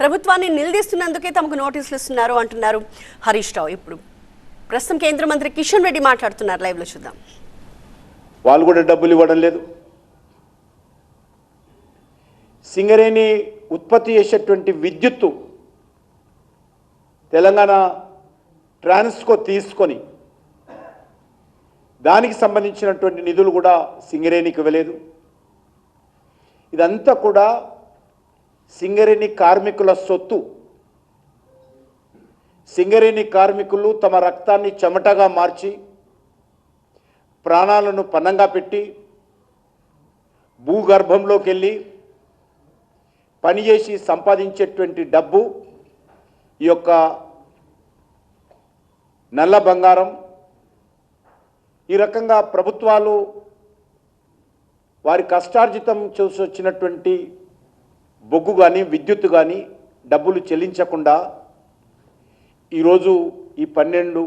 ప్రభుత్వాన్ని నిలదీస్తున్నందుకే తమకు నోటీసులు ఇస్తున్నారు అంటున్నారు హరీష్ రావు. ఇప్పుడు ప్రస్తుతం కేంద్ర మంత్రి కిషన్ రెడ్డి మాట్లాడుతున్నారు, లైవ్ లో చూద్దాం. వాళ్ళు కూడా డబ్బులు ఇవ్వడం లేదు. సింగరేణి ఉత్పత్తి చేసేటువంటి విద్యుత్తు తెలంగాణ ట్రాన్స్కో తీసుకొని దానికి సంబంధించినటువంటి నిధులు కూడా సింగరేణికి ఇవ్వలేదు. ఇదంతా కూడా సింగరేణి కార్మికుల సొత్తు. సింగరేణి కార్మికులు తమ రక్తాన్ని చెమటగా మార్చి ప్రాణాలను పణంగా పెట్టి భూగర్భంలోకి వెళ్ళి పనిచేసి సంపాదించేటువంటి డబ్బు, ఈ యొక్క నల్ల బంగారం, ఈ రకంగా ప్రభుత్వాలు వారి కష్టార్జితం చూసి వచ్చినటువంటి బొగ్గు కానీ విద్యుత్తు కానీ డబ్బులు చెల్లించకుండా ఈరోజు ఈ 12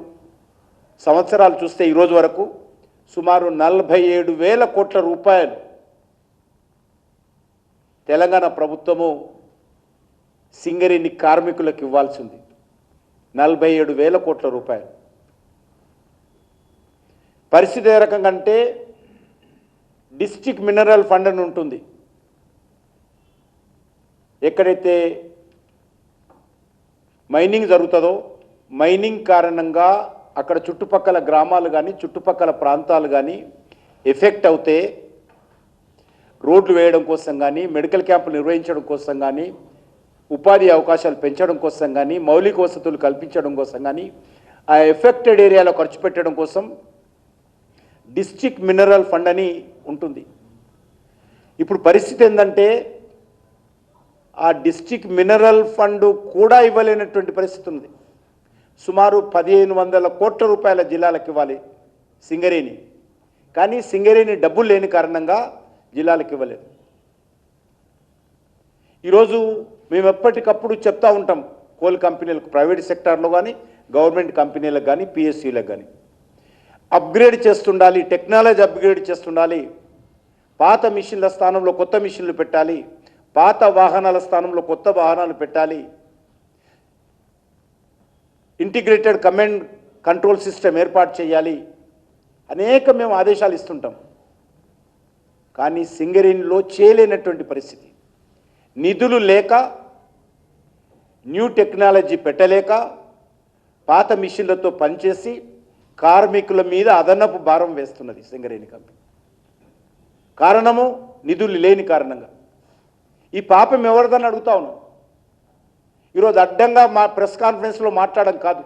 సంవత్సరాలు చూస్తే ఈరోజు వరకు సుమారు 47,000 కోట్ల రూపాయలు తెలంగాణ ప్రభుత్వము సింగరేణి కార్మికులకు ఇవ్వాల్సి ఉంది. 47,000 కోట్ల రూపాయలు. పరిస్థితి ఏ రకంగా అంటే డిస్ట్రిక్ట్ మినరల్ ఫండ్ అని ఉంటుంది. ఎక్కడైతే మైనింగ్ జరుగుతుందో మైనింగ్ కారణంగా అక్కడ చుట్టుపక్కల గ్రామాలు కానీ చుట్టుపక్కల ప్రాంతాలు కానీ ఎఫెక్ట్ అవుతే రోడ్లు వేయడం కోసం కానీ, మెడికల్ క్యాంపులు నిర్వహించడం కోసం కానీ, ఉపాధి అవకాశాలు పెంచడం కోసం కానీ, మౌలిక వసతులు కల్పించడం కోసం కానీ, ఆ ఎఫెక్టెడ్ ఏరియాలో ఖర్చు పెట్టడం కోసం డిస్ట్రిక్ట్ మినరల్ ఫండ్ అని ఉంటుంది. ఇప్పుడు పరిస్థితి ఏంటంటే ఆ డిస్ట్రిక్ట్ మినరల్ ఫండ్ కూడా ఇవ్వలేనటువంటి పరిస్థితి ఉంది. సుమారు 1,500 కోట్ల రూపాయల జిల్లాలకు ఇవ్వాలి సింగరేణి, కానీ సింగరేణి డబ్బులు లేని కారణంగా జిల్లాలకు ఇవ్వలేదు. ఈరోజు మేము ఎప్పటికప్పుడు చెప్తా ఉంటాం కోల్ కంపెనీలకు, ప్రైవేట్ సెక్టార్లో కానీ గవర్నమెంట్ కంపెనీలకు కానీ పిఎస్సీలకు కానీ అప్గ్రేడ్ చేస్తుండాలి, టెక్నాలజీ అప్గ్రేడ్ చేస్తుండాలి. పాత మిషన్ల స్థానంలో కొత్త మిషన్లు పెట్టాలి, పాత వాహనాల స్థానంలో కొత్త వాహనాలు పెట్టాలి, ఇంటిగ్రేటెడ్ కమాండ్ కంట్రోల్ సిస్టమ్ ఏర్పాటు చేయాలి, అనేక మేము ఆదేశాలు ఇస్తుంటాం. కానీ సింగరేణిలో చేయలేనటువంటి పరిస్థితి. నిధులు లేక, న్యూ టెక్నాలజీ పెట్టలేక, పాత మిషన్లతో పనిచేసి కార్మికుల మీద అదనపు భారం వేస్తున్నది సింగరేణి కంపెనీ. కారణము నిధులు లేని కారణంగా. ఈ పాపం ఎవరిదని అడుగుతా ఉన్నాం. ఈరోజు అడ్డంగా మా ప్రెస్ కాన్ఫరెన్స్లో మాట్లాడడం కాదు,